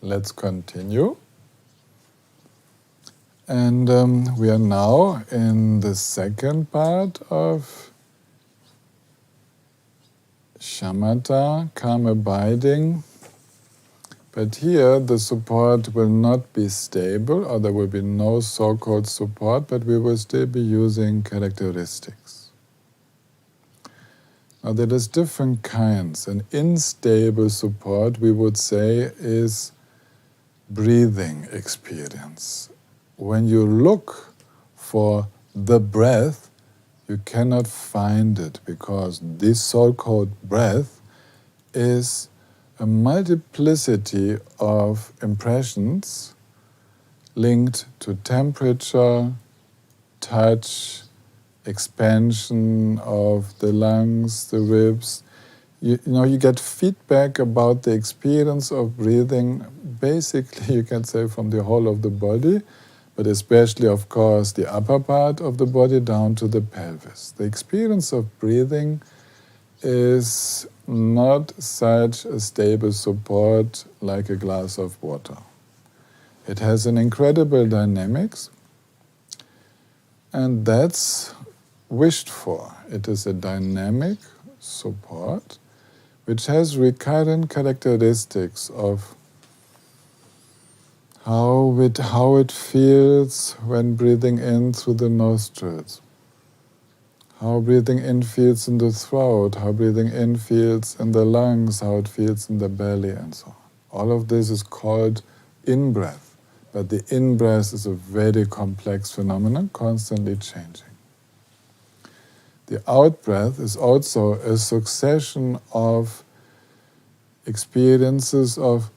let's continue. And we are now in the second part of Shamatha, calm abiding. But here the support will not be stable, or there will be no so-called support, but we will still be using characteristics. Now there is different kinds. An unstable support, we would say, is breathing experience. When you look for the breath, you cannot find it, because this so-called breath is a multiplicity of impressions linked to temperature, touch, expansion of the lungs, the ribs. You get feedback about the experience of breathing, basically you can say from the whole of the body, but especially, of course, the upper part of the body down to the pelvis. The experience of breathing is not such a stable support like a glass of water. It has an incredible dynamics, and that's wished for. It is a dynamic support which has recurrent characteristics of how it feels when breathing in through the nostrils, how breathing in feels in the throat, how breathing in feels in the lungs, how it feels in the belly, and so on. All of this is called in-breath, but the in-breath is a very complex phenomenon, constantly changing. The out-breath is also a succession of experiences of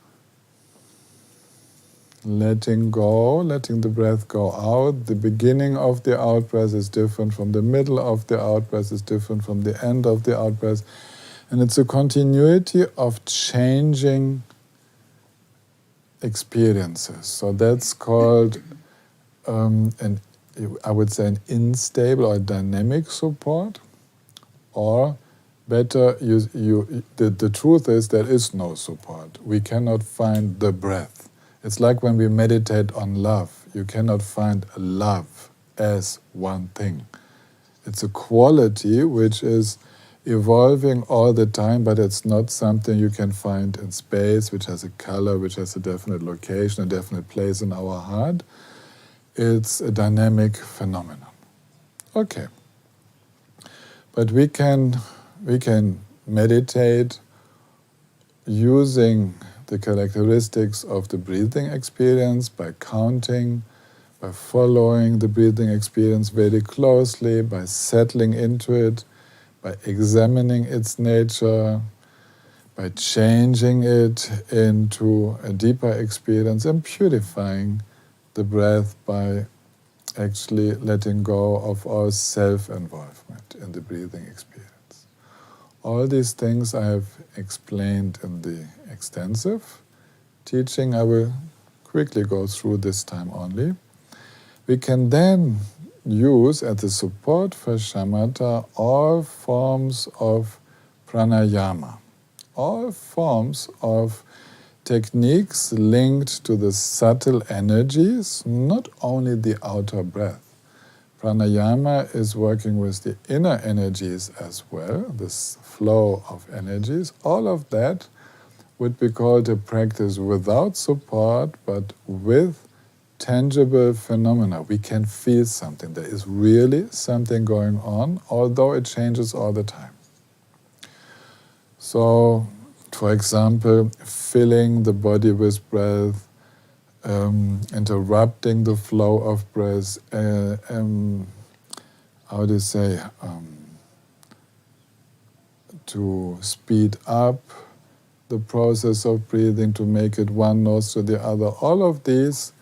letting go, letting the breath go out. The beginning of the out-breath is different from the middle of the out-breath, is different from the end of the out-breath. And it's a continuity of changing experiences. So that's called, I would say, an unstable or dynamic support. Or better, the truth is there is no support. We cannot find the breath. It's like when we meditate on love. You cannot find love as one thing. It's a quality which is evolving all the time, but it's not something you can find in space, which has a color, which has a definite location, a definite place in our heart. It's a dynamic phenomenon. Okay. But we can meditate using the characteristics of the breathing experience by counting, by following the breathing experience very closely, by settling into it, by examining its nature, by changing it into a deeper experience and purifying the breath by actually letting go of all self-involvement in the breathing experience. All these things I have explained in the extensive teaching. I will quickly go through this time only. We can then use as a support for shamatha all forms of pranayama, all forms of techniques linked to the subtle energies, not only the outer breath. Pranayama is working with the inner energies as well, this flow of energies. All of that would be called a practice without support, but with tangible phenomena. We can feel something. There is really something going on, although it changes all the time. So, for example, filling the body with breath, interrupting the flow of breath, to speed up the process of breathing, to make it one nose to the other. All of these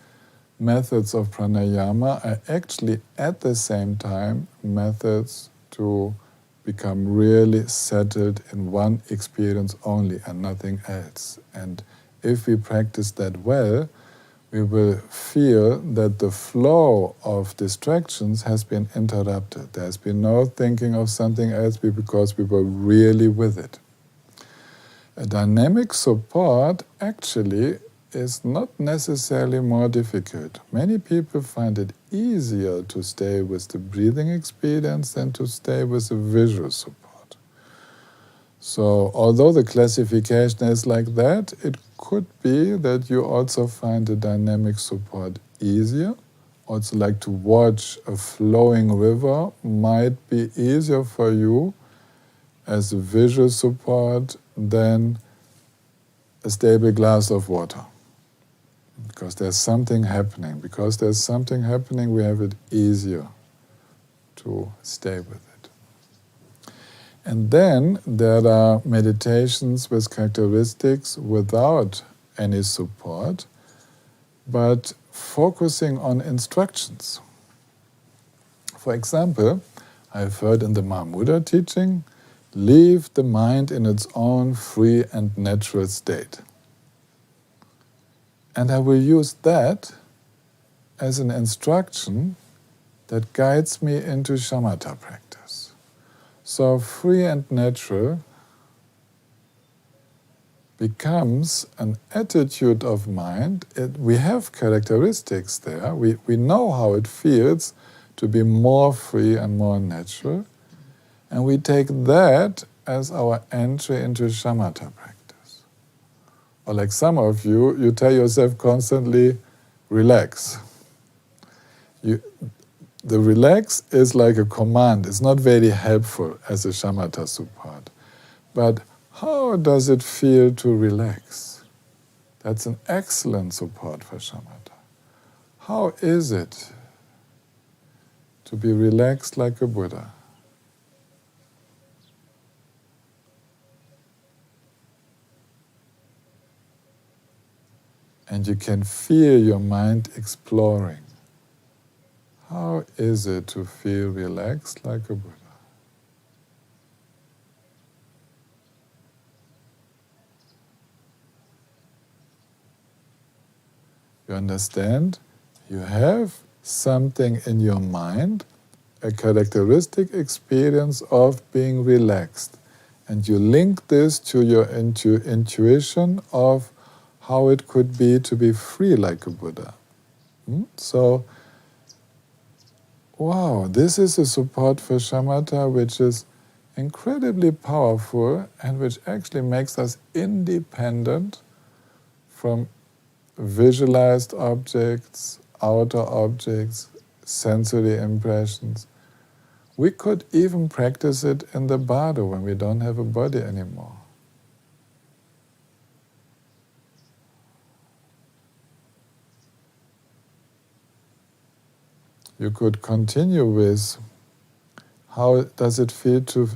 methods of pranayama are actually at the same time methods to become really settled in one experience only and nothing else. And if we practice that well, we will feel that the flow of distractions has been interrupted. There has been no thinking of something else because we were really with it. A dynamic support actually is not necessarily more difficult. Many people find it easier to stay with the breathing experience than to stay with the visual support. So, although the classification is like that, it could be that you also find the dynamic support easier. Also, like to watch a flowing river might be easier for you as a visual support than a stable glass of water. Because there's something happening. Because there's something happening, we have it easier to stay with it. And then there are meditations with characteristics without any support, but focusing on instructions. For example, I've heard in the Mahamudra teaching, leave the mind in its own free and natural state. And I will use that as an instruction that guides me into shamatha practice. So free and natural becomes an attitude of mind. We have characteristics there. We know how it feels to be more free and more natural. And we take that as our entry into shamatha practice. Or like some of you, you tell yourself constantly, relax. The relax is like a command. It's not very helpful as a shamatha support. But how does it feel to relax? That's an excellent support for shamatha. How is it to be relaxed like a Buddha? And you can feel your mind exploring. How is it to feel relaxed like a Buddha? You understand? You have something in your mind, a characteristic experience of being relaxed. And you link this to your intuition of how it could be to be free like a Buddha. So, wow, this is a support for shamatha which is incredibly powerful and which actually makes us independent from visualized objects, outer objects, sensory impressions. We could even practice it in the bardo when we don't have a body anymore. You could continue with how does it feel to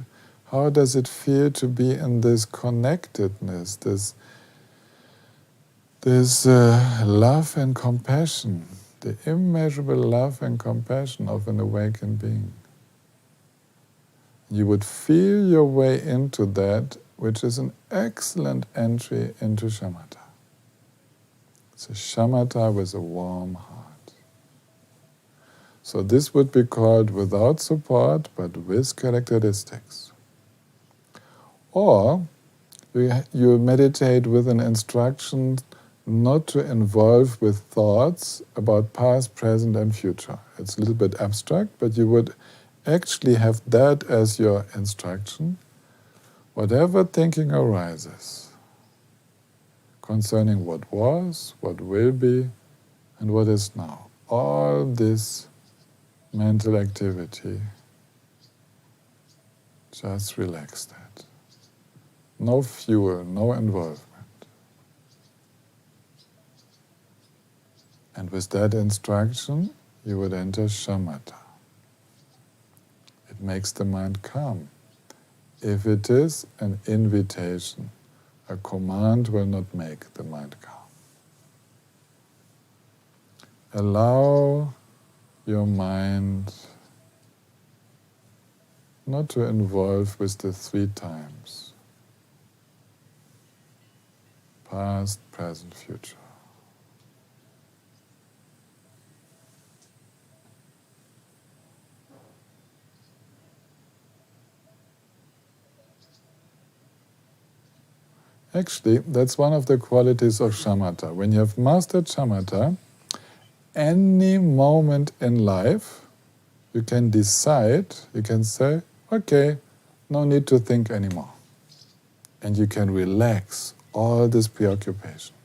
be in this connectedness, this love and compassion, the immeasurable love and compassion of an awakened being. You would feel your way into that, which is an excellent entry into shamatha. It's a shamatha with a warm heart. So this would be called without support, but with characteristics. Or you meditate with an instruction not to involve with thoughts about past, present, and future. It's a little bit abstract, but you would actually have that as your instruction. Whatever thinking arises concerning what was, what will be, and what is now, all this mental activity, just relax that. No fuel, no involvement. And with that instruction, you would enter shamatha. It makes the mind calm. If it is an invitation, a command will not make the mind calm. Allow your mind not to involve with the 3 times. Past, present, future. Actually, that's one of the qualities of shamatha. When you have mastered shamatha, any moment in life, you can decide, you can say, okay, no need to think anymore. And you can relax all this preoccupation.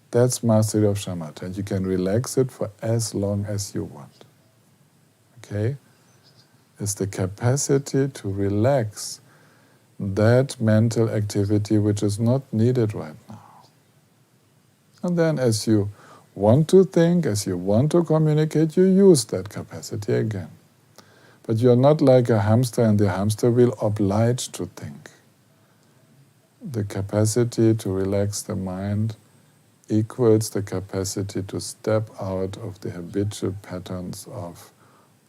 That's mastery of shamatha, and you can relax it for as long as you want. Okay? It's the capacity to relax that mental activity which is not needed right now. And then as you want to think, as you want to communicate, you use that capacity again. But you're not like a hamster in the hamster wheel obliged to think. The capacity to relax the mind equals the capacity to step out of the habitual patterns of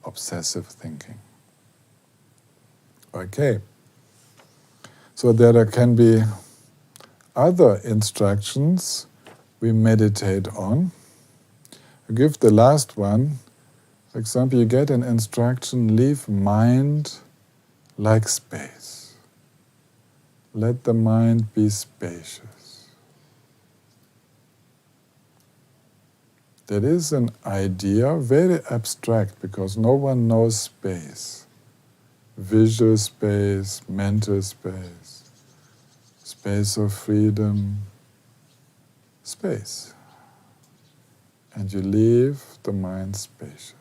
obsessive thinking. Okay. So there can be other instructions we meditate on. I give the last one. For example, you get an instruction, leave mind like space. Let the mind be spacious. That is an idea, very abstract, because no one knows space. Visual space, mental space, space of freedom, space. And you leave the mind spacious.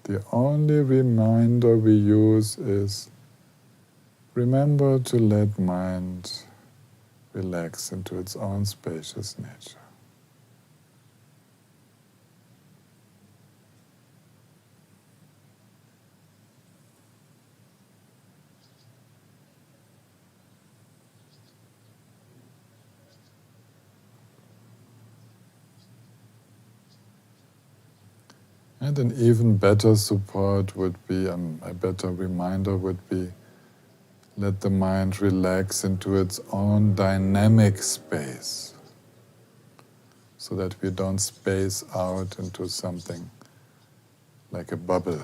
The only reminder we use is remember to let mind relax into its own spacious nature. And an even better support would be, a better reminder would be, let the mind relax into its own dynamic space, so that we don't space out into something like a bubble.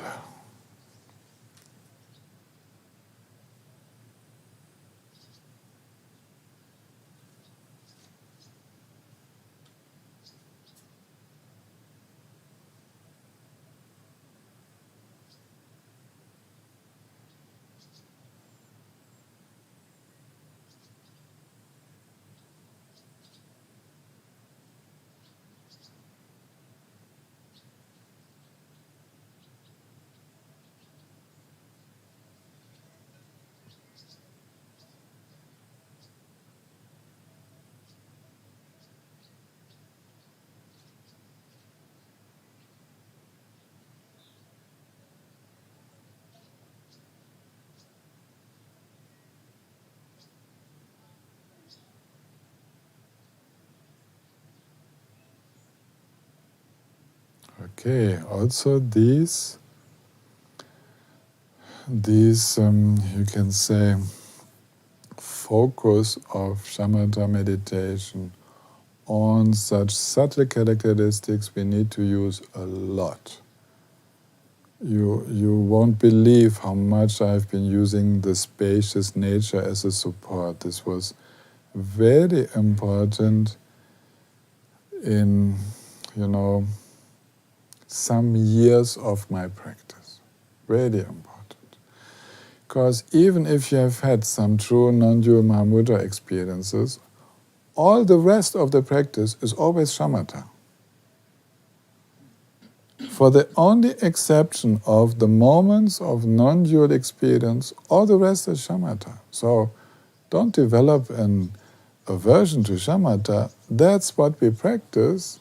Okay, also these you can say focus of shamatha meditation on such subtle characteristics we need to use a lot. You won't believe how much I've been using the spacious nature as a support. This was very important in, some years of my practice. Really important. Because even if you have had some true non-dual Mahamudra experiences, all the rest of the practice is always shamatha. For the only exception of the moments of non-dual experience, all the rest is shamatha. So don't develop an aversion to shamatha. That's what we practice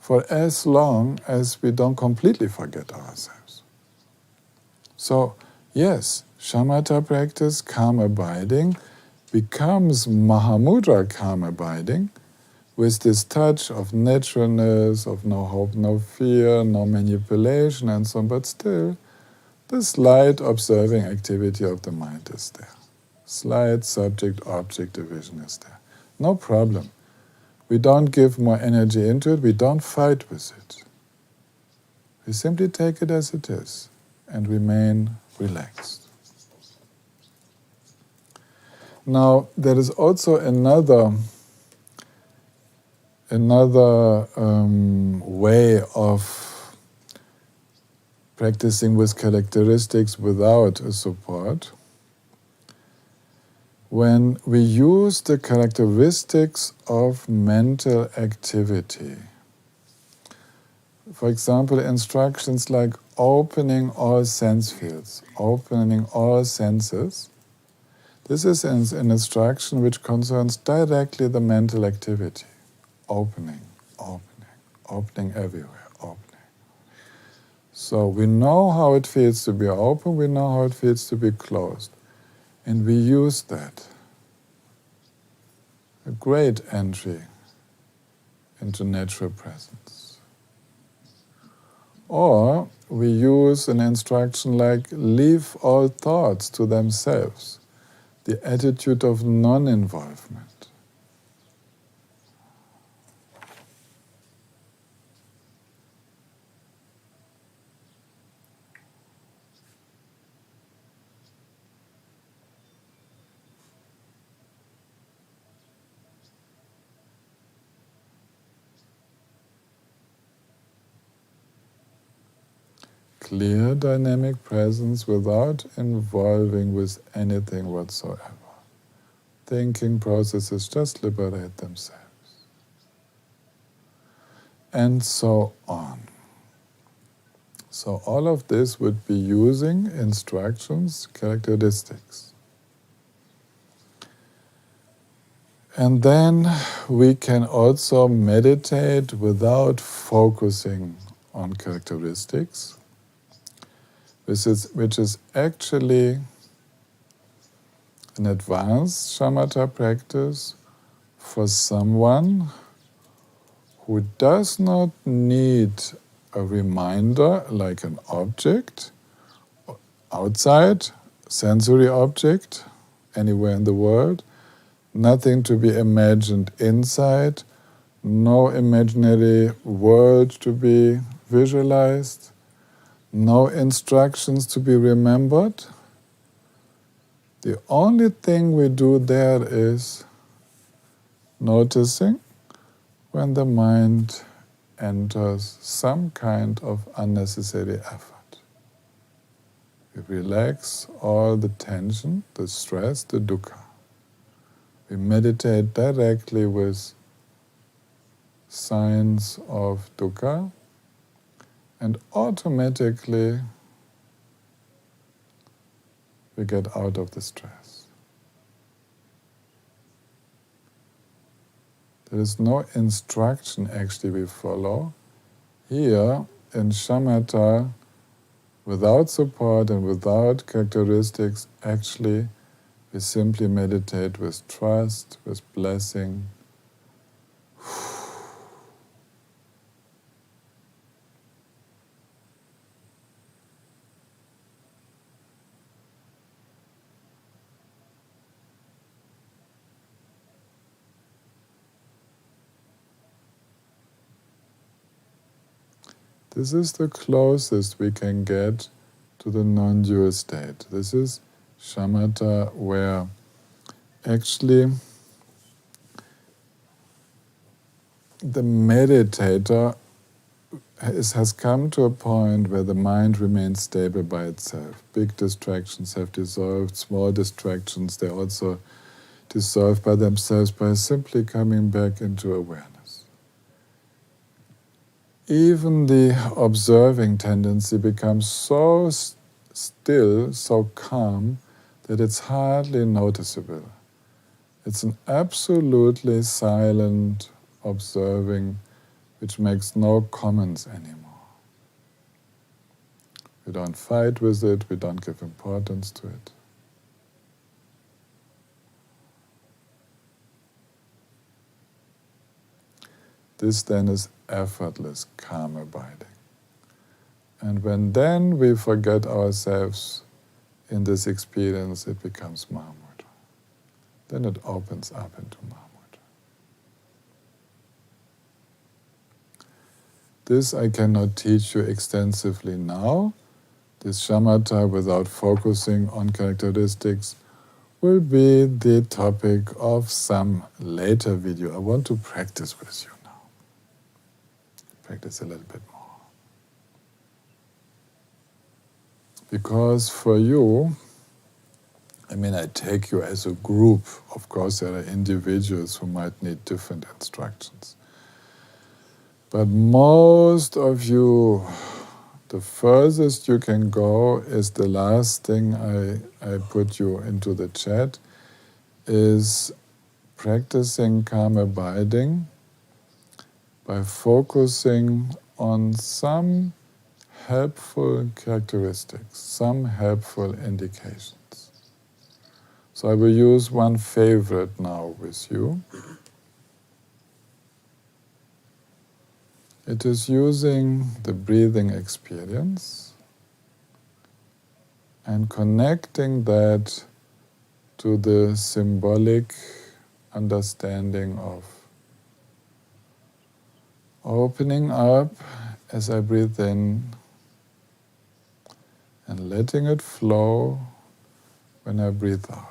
for as long as we don't completely forget ourselves. So, yes, shamatha practice, calm abiding, becomes Mahamudra calm abiding, with this touch of naturalness, of no hope, no fear, no manipulation and so on, but still the slight observing activity of the mind is there. Slight subject-object division is there. No problem. We don't give more energy into it, we don't fight with it. We simply take it as it is and remain relaxed. Now, there is also another way of practicing with characteristics without a support. When we use the characteristics of mental activity, for example, instructions like opening all sense fields, opening all senses, this is an instruction which concerns directly the mental activity. Opening, opening, opening everywhere, opening. So we know how it feels to be open, we know how it feels to be closed. And we use that. A great entry into natural presence. Or we use an instruction like leave all thoughts to themselves, the attitude of non-involvement. Clear dynamic presence without involving with anything whatsoever. Thinking processes just liberate themselves. And so on. So all of this would be using instructions, characteristics. And then we can also meditate without focusing on characteristics, which is actually an advanced shamatha practice for someone who does not need a reminder like an object, outside, sensory object, anywhere in the world, nothing to be imagined inside, no imaginary world to be visualized, no instructions to be remembered. The only thing we do there is noticing when the mind enters some kind of unnecessary effort. We relax all the tension, the stress, the dukkha. We meditate directly with signs of dukkha, and automatically we get out of the stress. There is no instruction actually we follow. Here in shamatha, without support and without characteristics, actually we simply meditate with trust, with blessing. This is the closest we can get to the non-dual state. This is shamatha, where actually the meditator has come to a point where the mind remains stable by itself. Big distractions have dissolved, small distractions, they also dissolve by themselves by simply coming back into awareness. Even the observing tendency becomes so still, so calm, that it's hardly noticeable. It's an absolutely silent observing which makes no comments anymore. We don't fight with it, we don't give importance to it. This then is effortless, calm abiding. And when then we forget ourselves in this experience, it becomes Mahamudra. Then it opens up into Mahamudra. This I cannot teach you extensively now. This shamatha, without focusing on characteristics, will be the topic of some later video. I want to practice with you now. Practice a little bit more. Because for you, I take you as a group. Of course, there are individuals who might need different instructions. But most of you, the furthest you can go is the last thing I put you into the chat, is practicing calm abiding by focusing on some helpful characteristics, some helpful indications. So I will use one favorite now with you. It is using the breathing experience and connecting that to the symbolic understanding of opening up as I breathe in and letting it flow when I breathe out.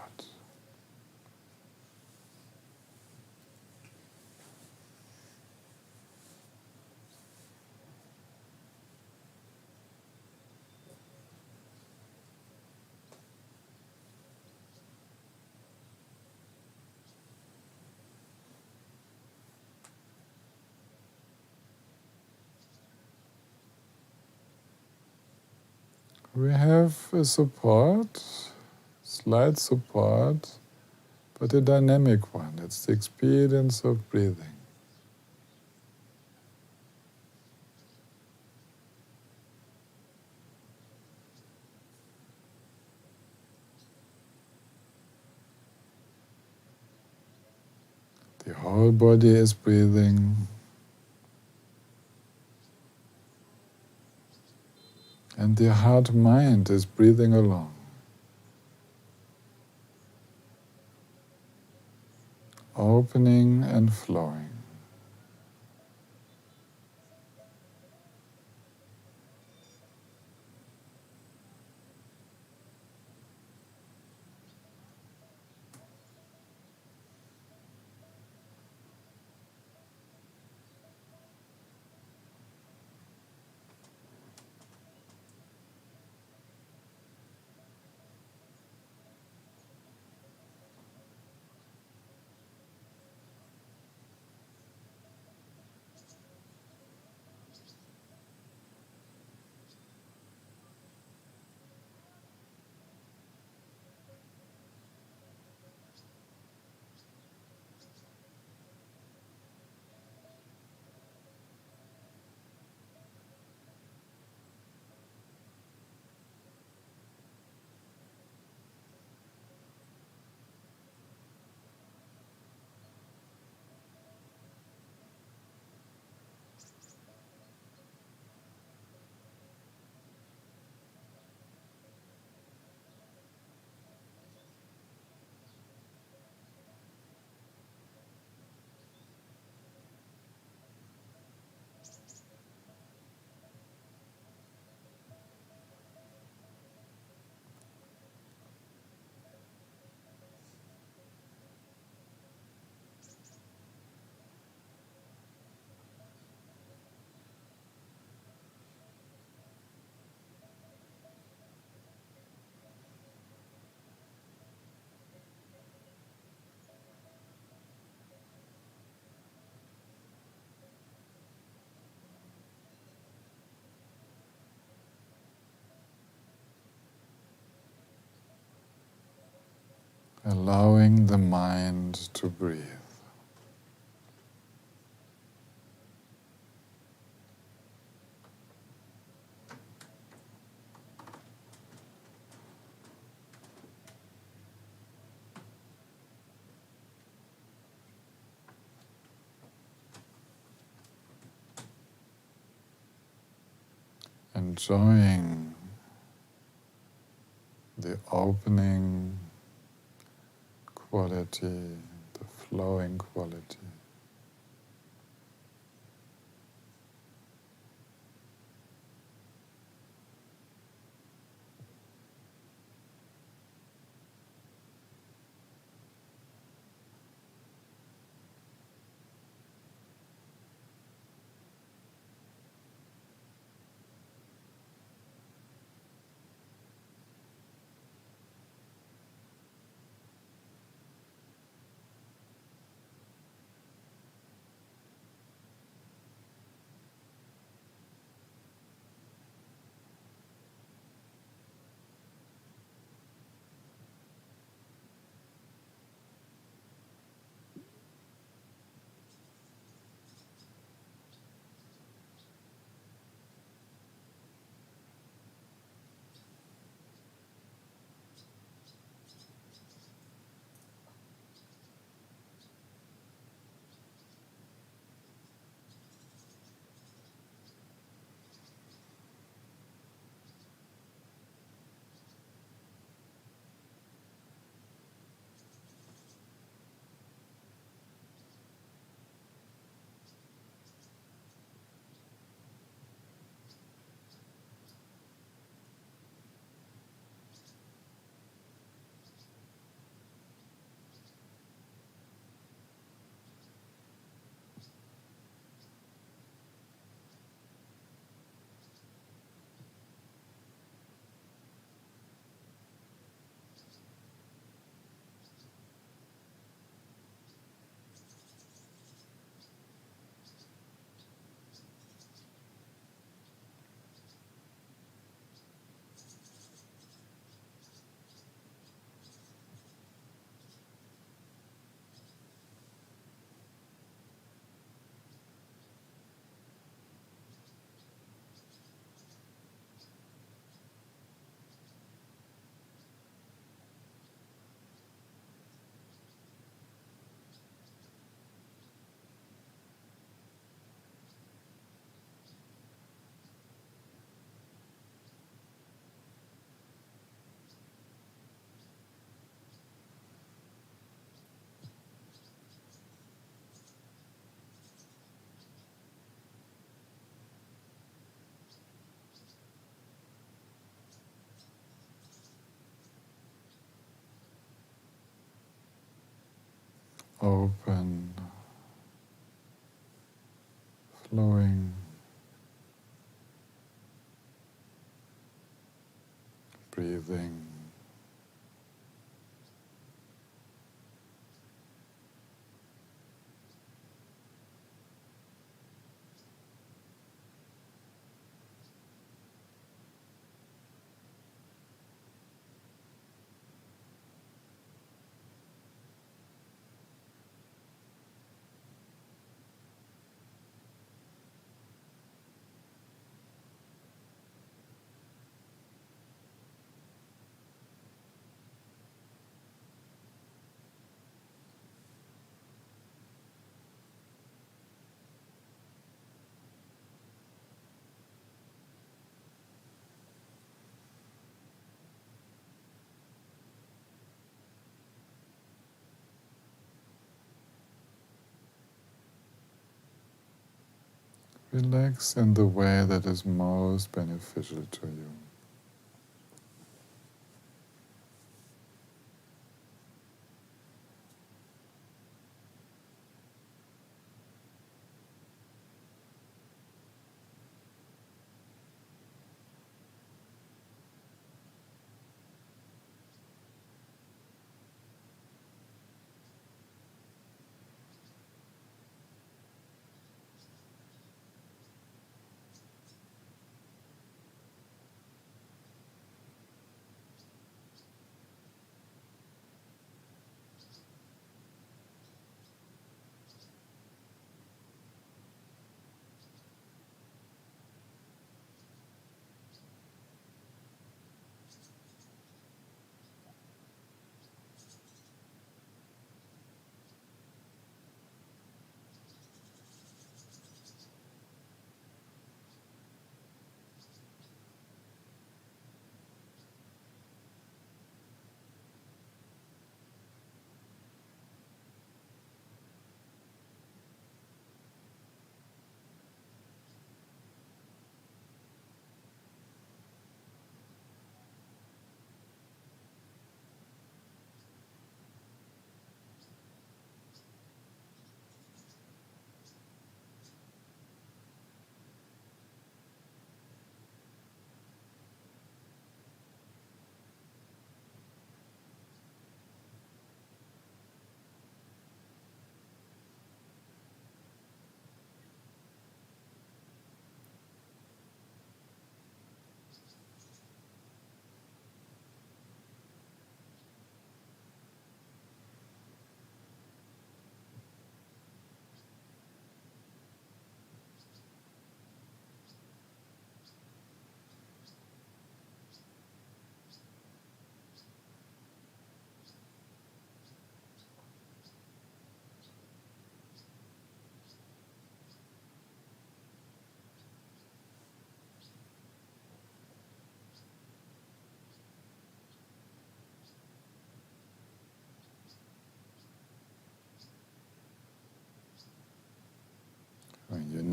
We have a support, slight support, but a dynamic one. It's the experience of breathing. The whole body is breathing. And the heart-mind is breathing along. Opening and flowing. Allowing the mind to breathe. enjoying the opening quality, the flowing quality. Open, flowing, breathing. Relax in the way that is most beneficial to you.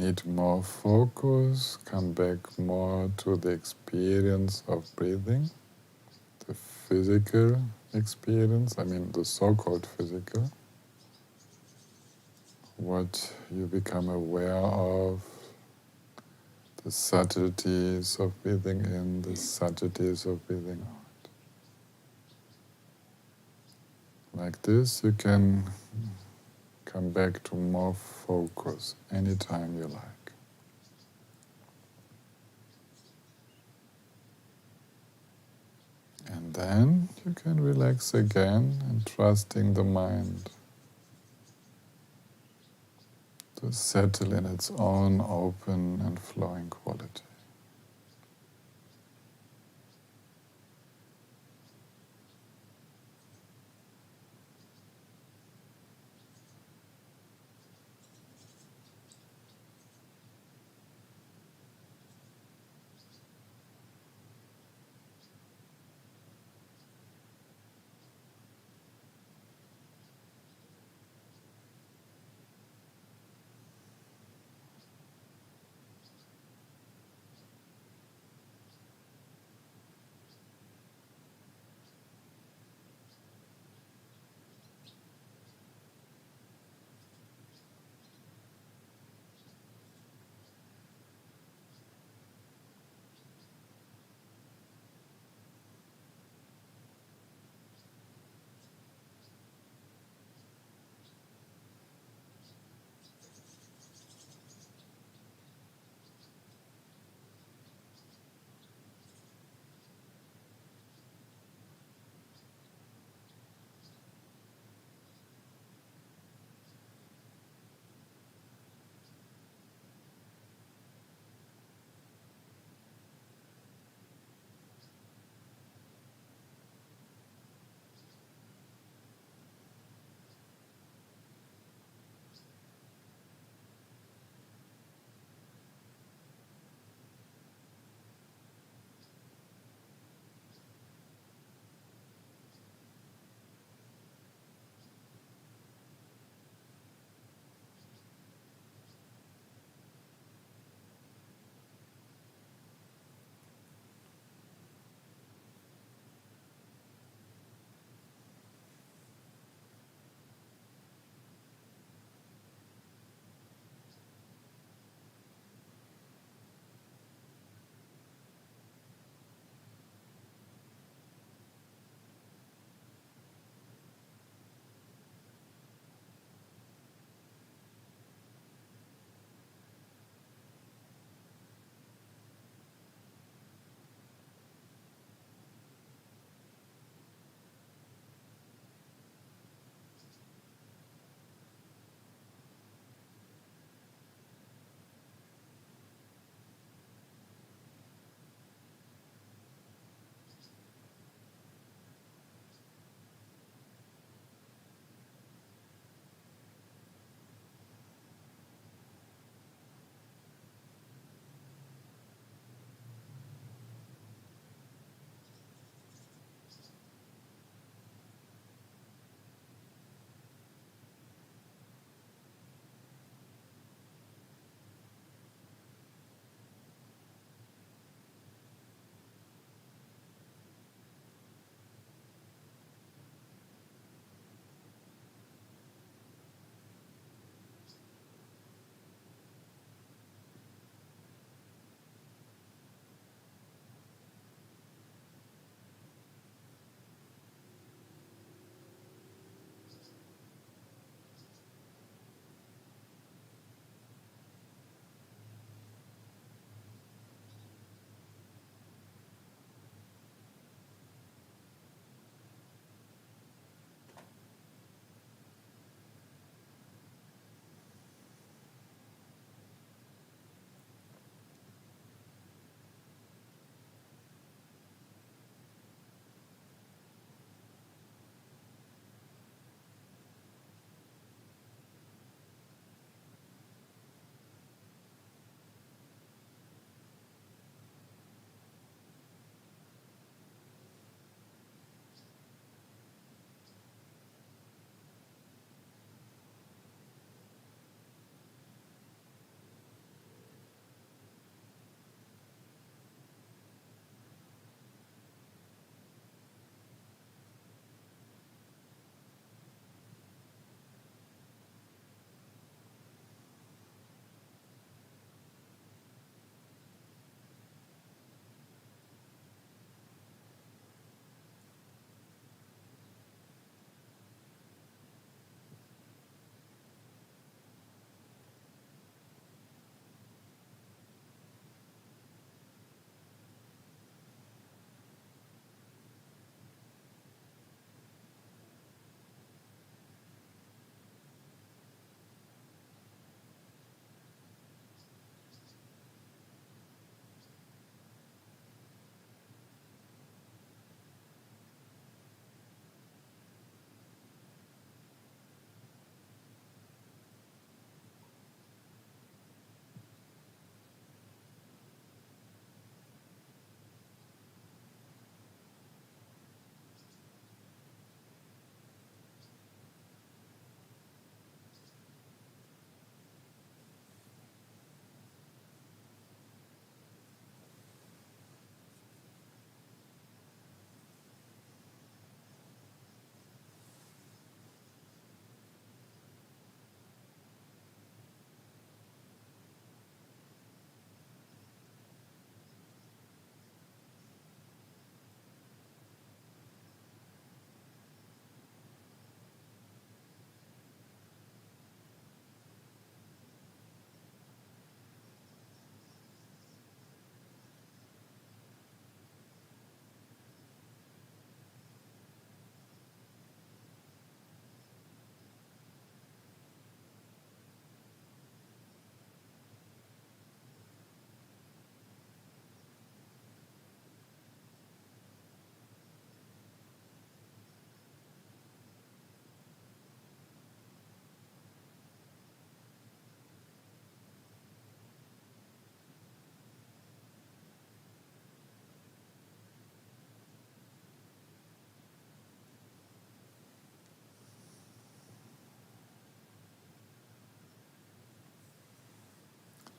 need more focus, come back more to the experience of breathing, the physical experience, I mean the so-called physical, what you become aware of, the subtleties of breathing in, the subtleties of breathing out. Like this, you can come back to more focus anytime you like. And then you can relax again and trusting the mind to settle in its own open and flowing quality.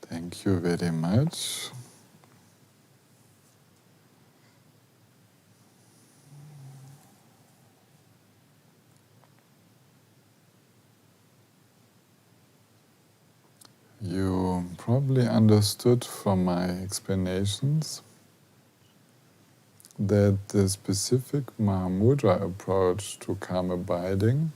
Thank you very much. You probably understood from my explanations that the specific Mahamudra approach to calm abiding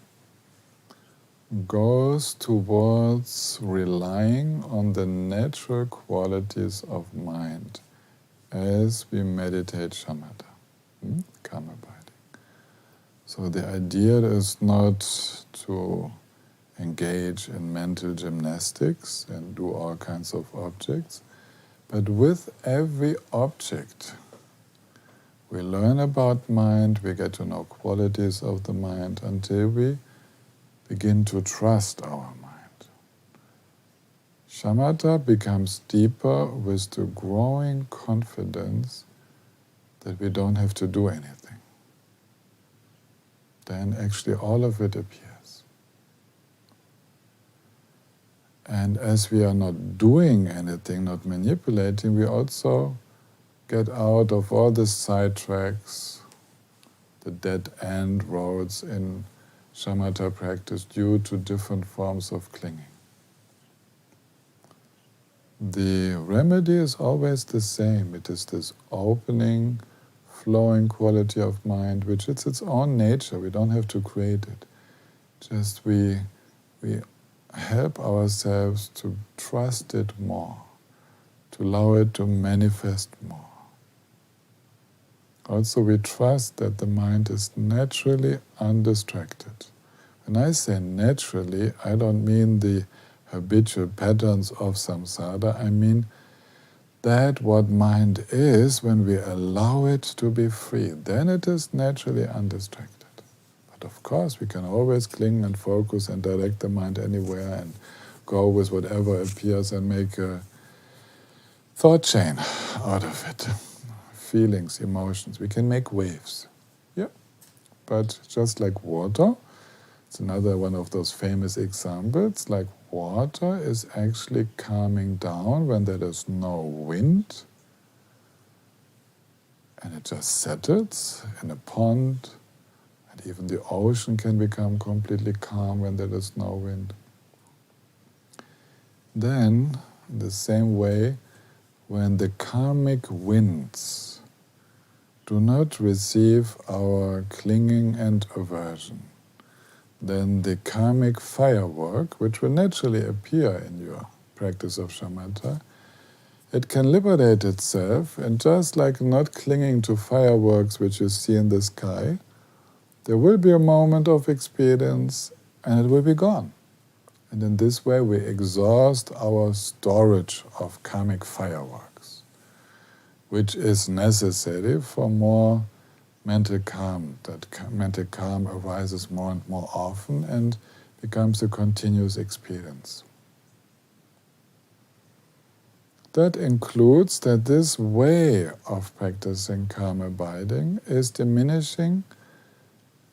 goes towards relying on the natural qualities of mind as we meditate shamatha, calm abiding. So the idea is not to engage in mental gymnastics and do all kinds of objects, but with every object we learn about mind, we get to know qualities of the mind until we begin to trust our mind. Shamatha becomes deeper with the growing confidence that we don't have to do anything. Then actually all of it appears. And as we are not doing anything, not manipulating, we also get out of all the sidetracks, the dead-end roads in shamatha practice due to different forms of clinging. The remedy is always the same. It is this opening, flowing quality of mind, which is its own nature. We don't have to create it. Just we help ourselves to trust it more, to allow it to manifest more. Also, we trust that the mind is naturally undistracted. When I say naturally, I don't mean the habitual patterns of samsara. I mean that what mind is, when we allow it to be free, then it is naturally undistracted. But of course, we can always cling and focus and direct the mind anywhere and go with whatever appears and make a thought chain out of it. Feelings, emotions, we can make waves. Yeah, but just like water, it's another one of those famous examples, like water is actually calming down when there is no wind and it just settles in a pond, and even the ocean can become completely calm when there is no wind. Then, in the same way, when the karmic winds do not receive our clinging and aversion, then the karmic firework, which will naturally appear in your practice of shamatha, it can liberate itself, and just like not clinging to fireworks which you see in the sky, there will be a moment of experience and it will be gone. And in this way we exhaust our storage of karmic fireworks, which is necessary for more mental calm. That mental calm arises more and more often and becomes a continuous experience. That includes that this way of practicing calm abiding is diminishing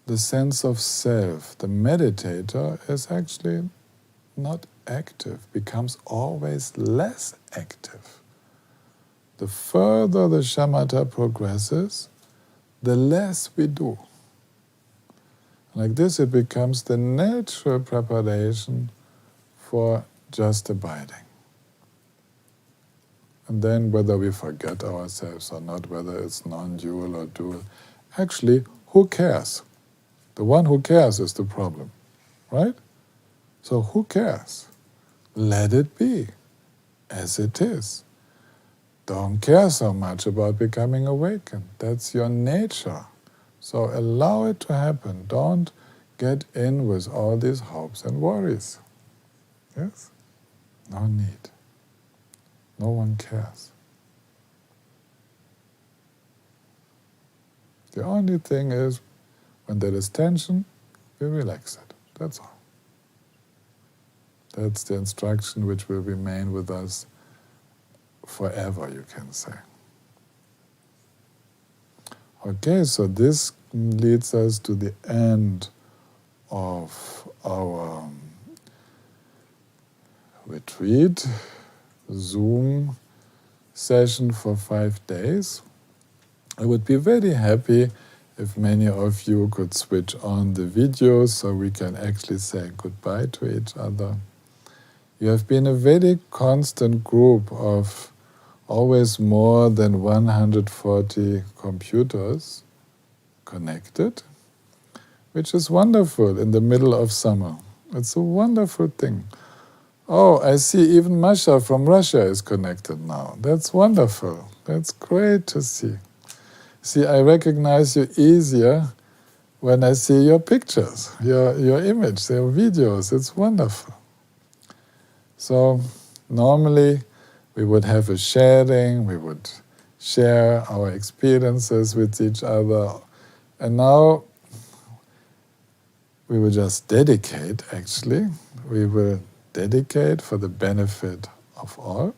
the sense of self. The meditator is actually not active, becomes always less active. The further the shamatha progresses, the less we do. Like this, it becomes the natural preparation for just abiding. And then whether we forget ourselves or not, whether it's non-dual or dual, actually, who cares? The one who cares is the problem, right? So who cares? Let it be as it is. Don't care so much about becoming awakened. That's your nature. So allow it to happen. Don't get in with all these hopes and worries. Yes? No need. No one cares. The only thing is, when there is tension, we relax it. That's all. That's the instruction which will remain with us forever, you can say. Okay, so this leads us to the end of our retreat. Zoom session for 5 days. I would be very happy if many of you could switch on the video so we can actually say goodbye to each other. You have been a very constant group of always more than 140 computers connected, which is wonderful in the middle of summer. It's a wonderful thing. Oh, I see even Masha from Russia is connected now. That's wonderful. That's great to see. See, I recognize you easier when I see your pictures, your image, your videos. It's wonderful. So normally we would have a sharing, we would share our experiences with each other. And now we will just dedicate, actually. We will dedicate for the benefit of all.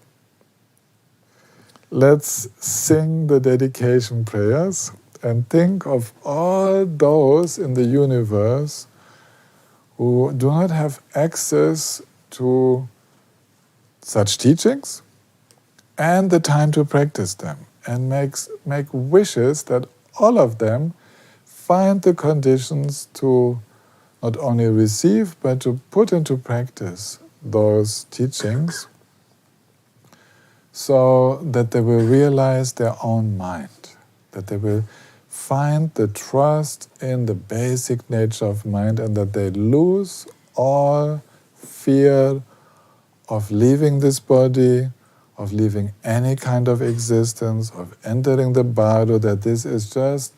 Let's sing the dedication prayers and think of all those in the universe who do not have access to such teachings and the time to practice them, and make wishes that all of them find the conditions to not only receive but to put into practice those teachings, so that they will realize their own mind, that they will find the trust in the basic nature of mind, and that they lose all fear of leaving this body, of leaving any kind of existence, of entering the bardo, that this is just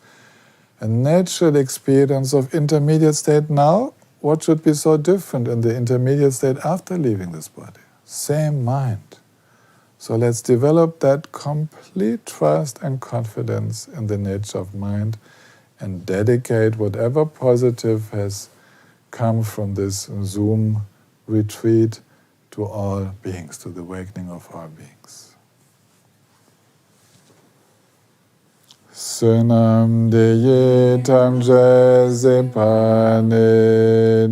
a natural experience of intermediate state now. What should be so different in the intermediate state after leaving this body? Same mind. So let's develop that complete trust and confidence in the nature of mind and dedicate whatever positive has come from this Zoom retreat to all beings, to the awakening of all beings. Sunam deye tamje zepane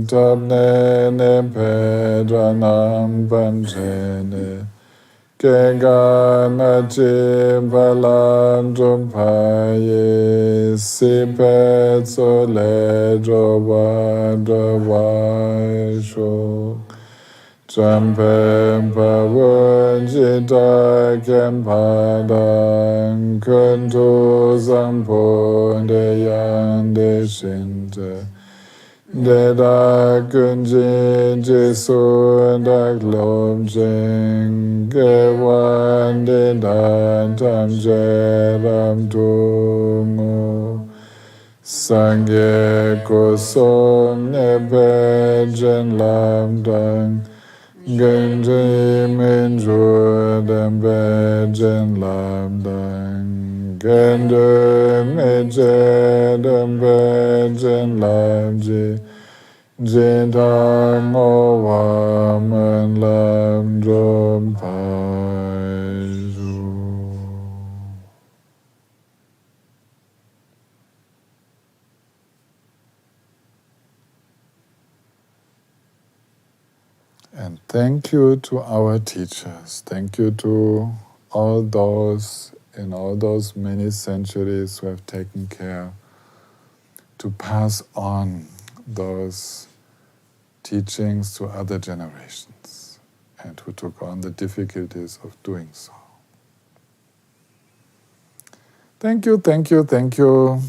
topne ne pedranam panjene Kegana Chimbalan Jumpaye Sipet Sole Jobadavaisho Champem Pavunjita Kempadan Kuntu Zampo Deyande Shinte Deda kunjin jisu dak lom jing gewan dedan tam jeram tungu sangye kusum nebejen lam dang genji minju dem bejen lam dang Gende meje dembejen lamji Jindang owamen lam jompaiju. And thank you to our teachers. Thank you to all those in all those many centuries who have taken care to pass on those teachings to other generations and who took on the difficulties of doing so. Thank you, thank you, thank you.